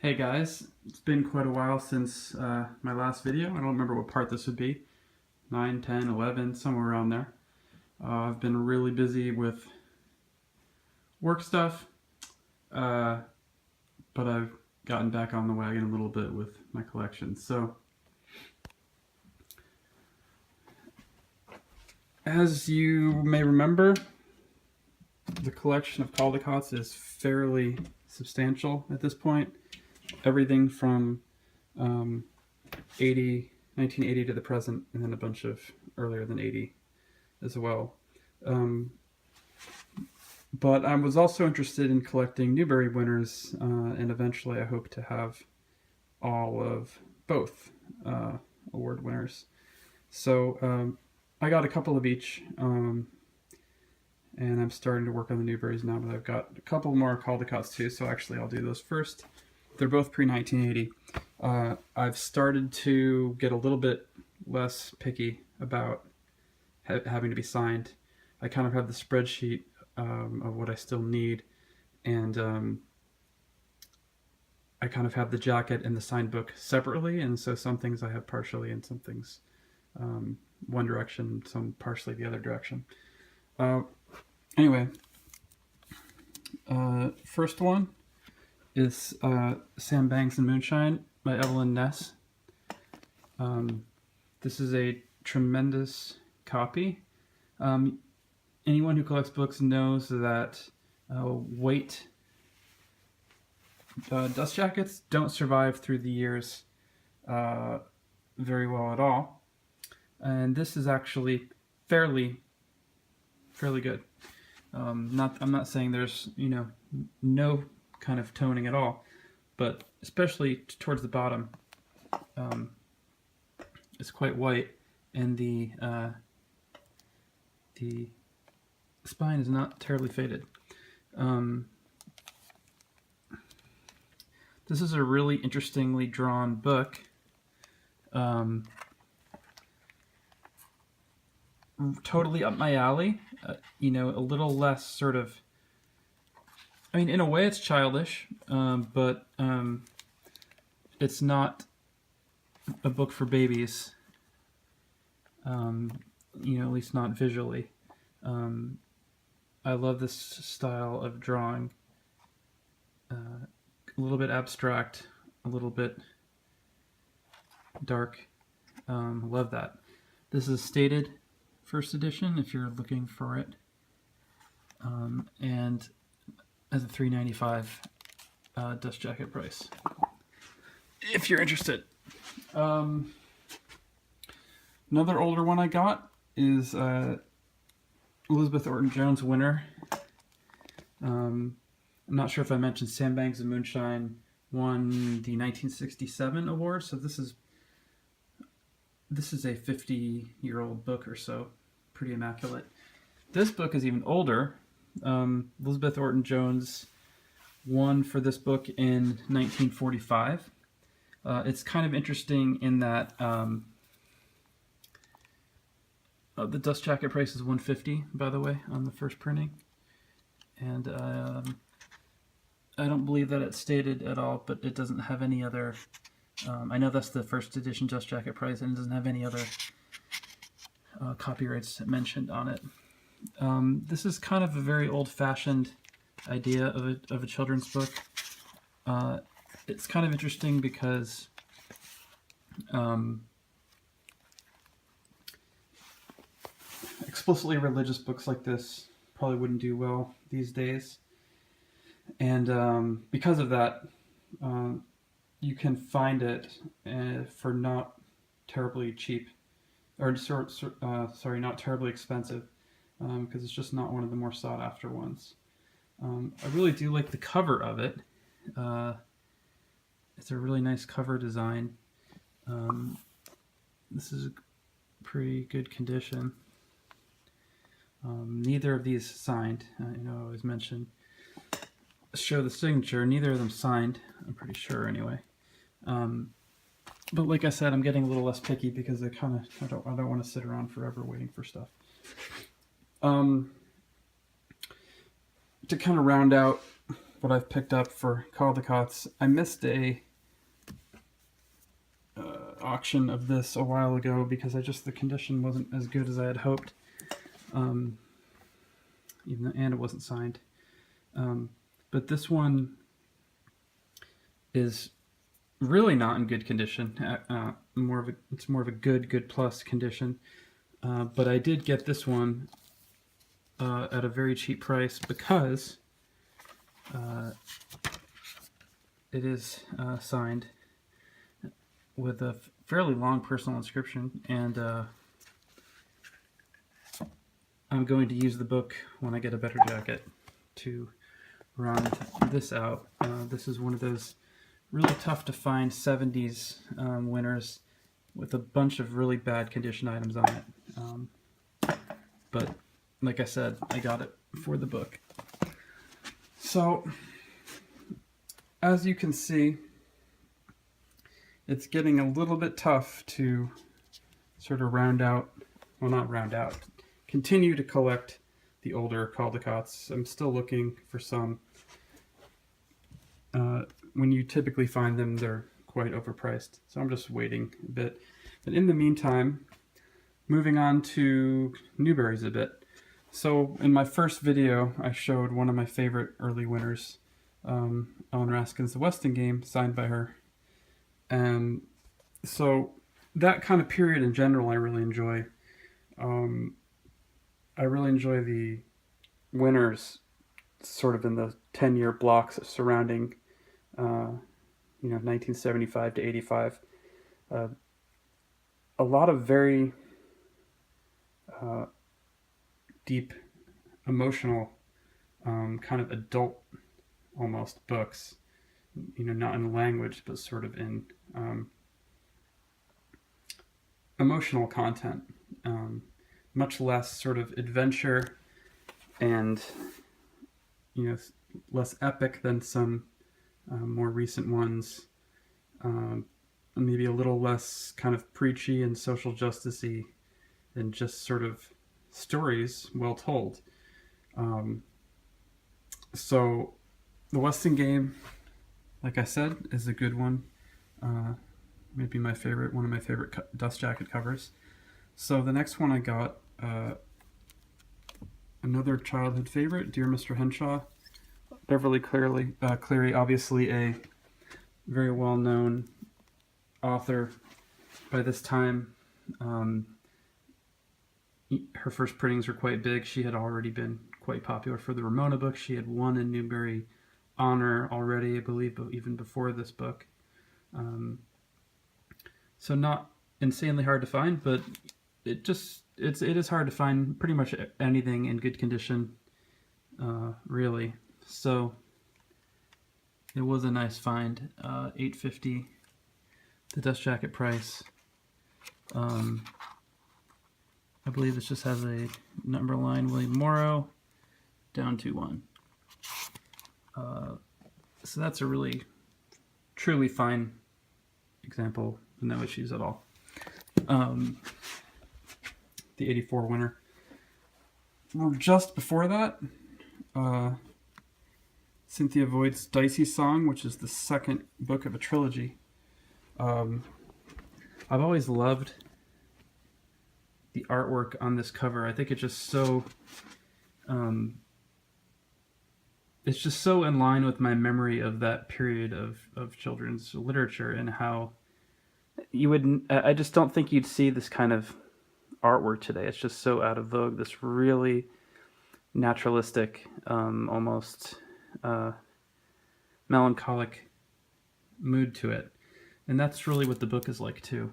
Hey guys, it's been quite a while since my last video. I don't remember what part this would be. 9, 10, 11, somewhere around there. I've been really busy with work stuff, but I've gotten back on the wagon a little bit with my collection. So, as you may remember, the collection of Caldecotts is fairly substantial at this point. Everything from 1980 to the present, and then a bunch of earlier than 80 as well. But I was also interested in collecting Newbery winners, and eventually I hope to have all of both award winners. So I got a couple of each, and I'm starting to work on the Newberys now, but I've got a couple more Caldecotts too, so actually I'll do those first. They're both pre-1980. I've started to get a little bit less picky about having to be signed. I kind of have the spreadsheet of what I still need, and I kind of have the jacket and the signed book separately, and so some things I have partially and some things one direction, some partially the other direction. Anyway, first one is Banks Moonshine by Evaline Ness. This is a tremendous copy. Anyone who collects books knows that weight dust jackets don't survive through the years very well at all, and this is actually fairly good. I'm not saying there's no kind of toning at all, but especially towards the bottom, it's quite white, and the spine is not terribly faded. This is a really interestingly drawn book. Totally up my alley. A little less sort of, in a way it's childish, but it's not a book for babies, at least not visually. I love this style of drawing. A little bit abstract, a little bit dark. Love that. This is stated first edition if you're looking for it, and as a $3.95 dust jacket price if you're interested. Another older one I got is Elizabeth Orton Jones winner. I'm not sure if I mentioned Banks Moonshine won the 1967 award, so this is a 50-year-old book or so. Pretty immaculate. This book is even older. Elizabeth Orton Jones won for this book in 1945. It's kind of interesting in that the dust jacket price is $150, by the way, on the first printing, and I don't believe that it's stated at all, but it doesn't have any other. I know that's the first edition dust jacket price, and it doesn't have any other copyrights mentioned on it. This is kind of a very old-fashioned idea of a children's book. It's kind of interesting because explicitly religious books like this probably wouldn't do well these days, and because of that, you can find it for not terribly cheap, or not terribly expensive, because it's just not one of the more sought after ones. I really do like the cover of it. It's a really nice cover design. This is a pretty good condition. Neither of these signed. I always mention show the signature. Neither of them signed, I'm pretty sure anyway. But like I said, I'm getting a little less picky because I don't want to sit around forever waiting for stuff. To kind of round out what I've picked up for Caldecotts. I missed a auction of this a while ago because the condition wasn't as good as I had hoped, and it wasn't signed. But this one is really not in good condition. It's more of a good plus condition. But I did get this one at a very cheap price because it is signed with a fairly long personal inscription, and I'm going to use the book when I get a better jacket to round this out. This is one of those really tough to find 70s winners with a bunch of really bad condition items on it. But like I said, I got it for the book. So, as you can see, it's getting a little bit tough to sort of continue to collect the older Caldecotts. I'm still looking for some. When you typically find them, they're quite overpriced. So I'm just waiting a bit. But in the meantime, moving on to Newberys a bit. So in my first video, I showed one of my favorite early winners, Ellen Raskin's The Weston Game, signed by her. And so that kind of period in general I really enjoy. I really enjoy the winners sort of in the 10-year blocks surrounding 1975 to 85. A lot of very deep, emotional, kind of adult almost books, not in language, but sort of in emotional content. Much less sort of adventure and, less epic than some more recent ones. Maybe a little less kind of preachy and social justice-y and just sort of stories well told. So The Weston Game, like I said, is a good one. Maybe one of my favorite dust jacket covers. So the next one I got, another childhood favorite, Dear Mr. Henshaw. Beverly Cleary, obviously a very well-known author by this time. Her first printings were quite big. She had already been quite popular for the Ramona book. She had won a Newbery honor already, I believe, but even before this book. So not insanely hard to find, but it is hard to find pretty much anything in good condition, really. So it was a nice find. $8.50, the dust jacket price. I believe this just has a number line, William Morrow, down to 1. So that's a really, truly fine example, no issues at all. The 84 winner. Just before that, Cynthia Voigt's Dicey Song, which is the second book of a trilogy. I've always loved the artwork on this cover. I think it's just so in line with my memory of that period of children's literature and how I just don't think you'd see this kind of artwork today. It's just so out of vogue. This really naturalistic, almost melancholic mood to it. And that's really what the book is like too.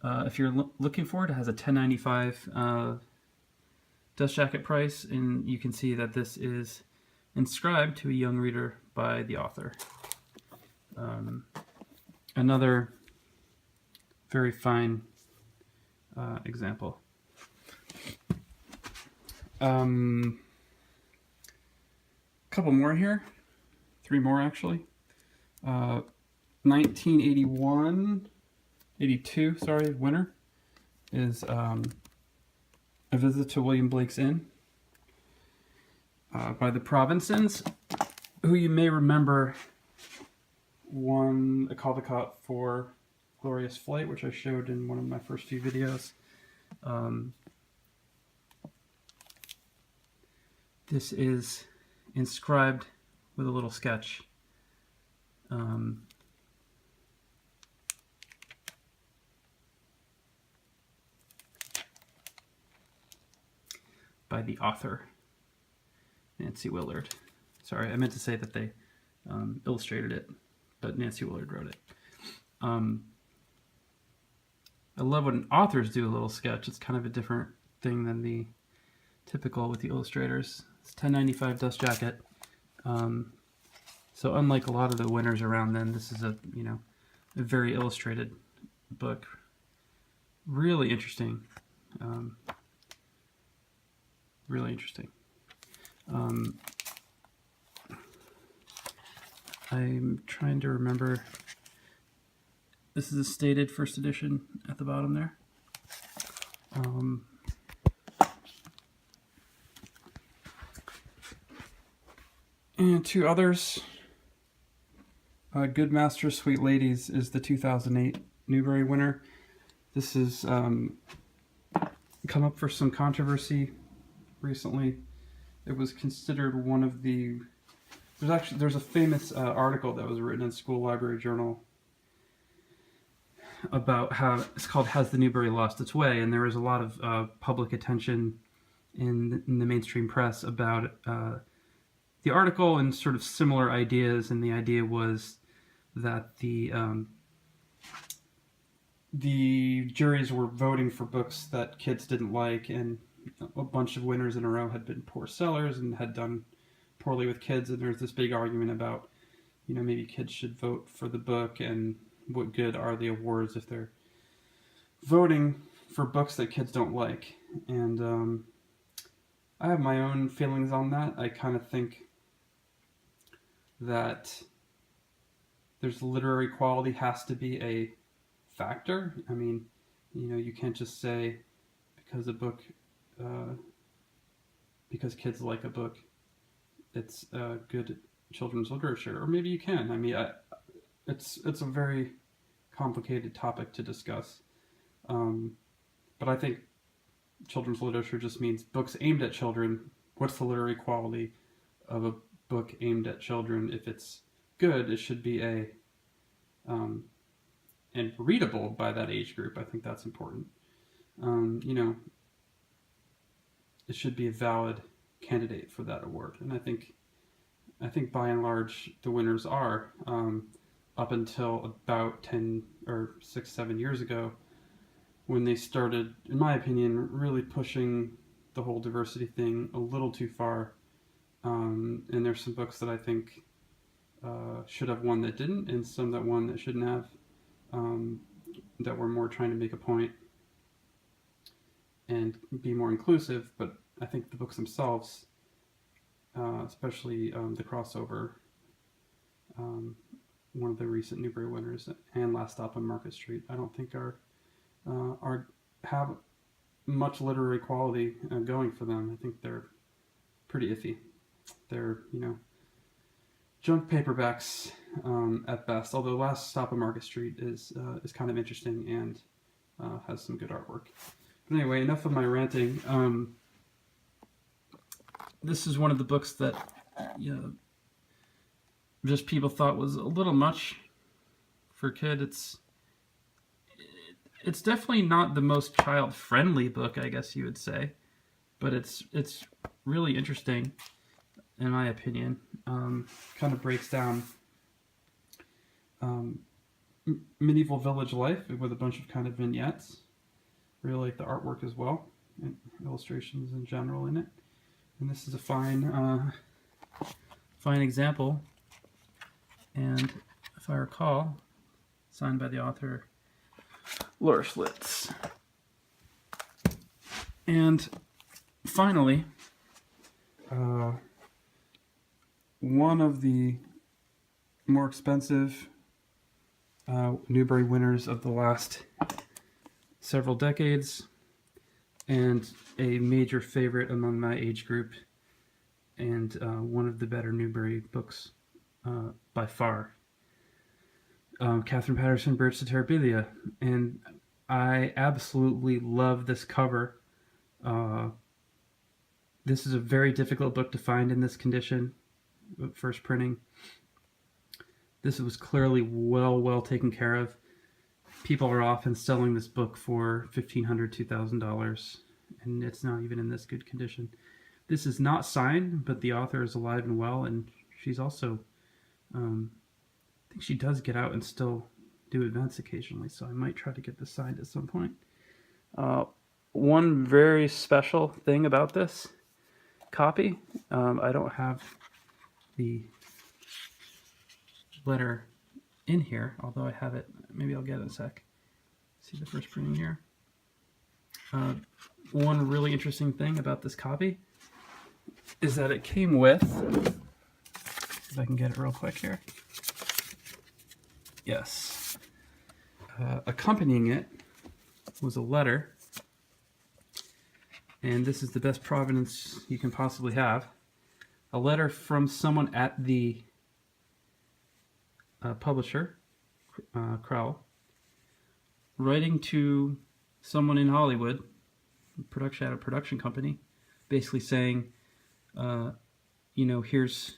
If you're looking for it, it has a $10.95 dust jacket price, and you can see that this is inscribed to a young reader by the author. Another very fine example. Couple more here. 3 more actually. 1982, winner is A Visit to William Blake's Inn. by the Provincens, who you may remember won a Caldecott for Glorious Flight, which I showed in one of my first few videos. This is inscribed with a little sketch. By the author, Nancy Willard. Sorry, I meant to say that they illustrated it, but Nancy Willard wrote it. I love when authors do a little sketch. It's kind of a different thing than the typical with the illustrators. It's 1095 dust jacket. So unlike a lot of the winners around then, this is a very illustrated book. Really interesting. Really interesting. I'm trying to remember. This is a stated first edition at the bottom there. And two others. Good Master, Sweet Ladies is the 2008 Newbery winner. This has come up for some controversy recently. It was considered one of the... There's a famous article that was written in School Library Journal about how it's called "Has the Newbery Lost Its Way?" And there was a lot of public attention in the mainstream press about the article and sort of similar ideas. And the idea was that the juries were voting for books that kids didn't like, and a bunch of winners in a row had been poor sellers and had done poorly with kids. And there's this big argument about, maybe kids should vote for the book, and what good are the awards if they're voting for books that kids don't like. And I have my own feelings on that. I kind of think that there's literary quality has to be a factor. I mean, you can't just say because a book, because kids like a book, it's good children's literature. Or maybe you can. I mean, it's a very complicated topic to discuss. But I think children's literature just means books aimed at children. What's the literary quality of a book aimed at children? If it's good, it should be and readable by that age group. I think that's important. It should be a valid candidate for that award. And I think by and large the winners are, up until about 10 or 6-7 years ago, when they started, in my opinion, really pushing the whole diversity thing a little too far. And there's some books that I think should have won that didn't, and some that won that shouldn't have, that were more trying to make a point and be more inclusive. But I think the books themselves, especially the crossover, one of the recent Newbery winners, and Last Stop on Market Street, I don't think have much literary quality going for them. I think they're pretty iffy. They're junk paperbacks at best. Although Last Stop on Market Street is kind of interesting and has some good artwork. But anyway, enough of my ranting. This is one of the books that just people thought was a little much for a kid. It's definitely not the most child-friendly book, I guess you would say, but it's really interesting, in my opinion. Kind of breaks down medieval village life with a bunch of kind of vignettes. Really like the artwork as well, and illustrations in general in it. And this is a fine example. And if I recall, signed by the author Laura Schlitz. And finally, one of the more expensive Newbery winners of the last several decades, and a major favorite among my age group, and one of the better Newbery books by far. Catherine Patterson, To Terabithia, and I absolutely love this cover. This is a very difficult book to find in this condition, first printing. This was clearly well taken care of. People are often selling this book for $1,500, $2,000, and it's not even in this good condition. This is not signed, but the author is alive and well, and she's also, I think she does get out and still do events occasionally, so I might try to get this signed at some point. One very special thing about this copy, I don't have the letter in here, although I have it. Maybe I'll get it in a sec. See the first printing here. One really interesting thing about this copy is that it came with, if I can get it real quick here. Yes. Accompanying it was a letter, and this is the best provenance you can possibly have. A letter from someone at the publisher, Crowell, writing to someone in Hollywood, at a production company, basically saying, here's,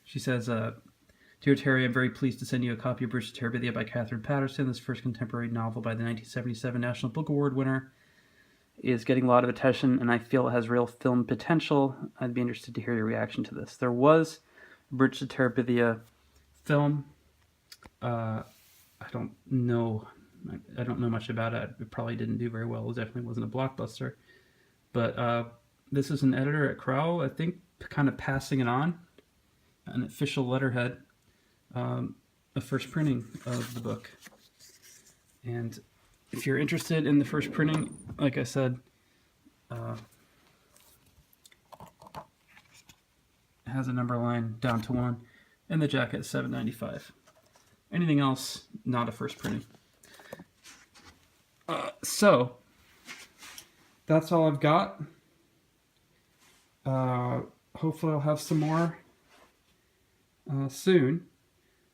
she says, Dear Terry, I'm very pleased to send you a copy of To Terabithia by Catherine Patterson. This first contemporary novel by the 1977 National Book Award winner is getting a lot of attention, and I feel it has real film potential. I'd be interested to hear your reaction to this. There was a To Terabithia film. I don't know much about it. It probably didn't do very well. It definitely wasn't a blockbuster. But this is an editor at Crowell, I think, kind of passing it on, an official letterhead, a first printing of the book. And if you're interested in the first printing, like I said, it has a number line down to 1, and the jacket is $7.95. Anything else, not a first printing. So that's all I've got. Hopefully I'll have some more soon.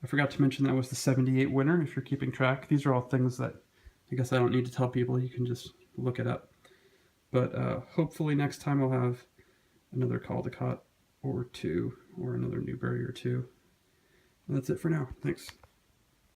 I forgot to mention that was the 78 winner, if you're keeping track. These are all things that I guess I don't need to tell people. You can just look it up. But hopefully next time I'll have another Caldecott or 2, or another Newbery or 2. And that's it for now. Thanks.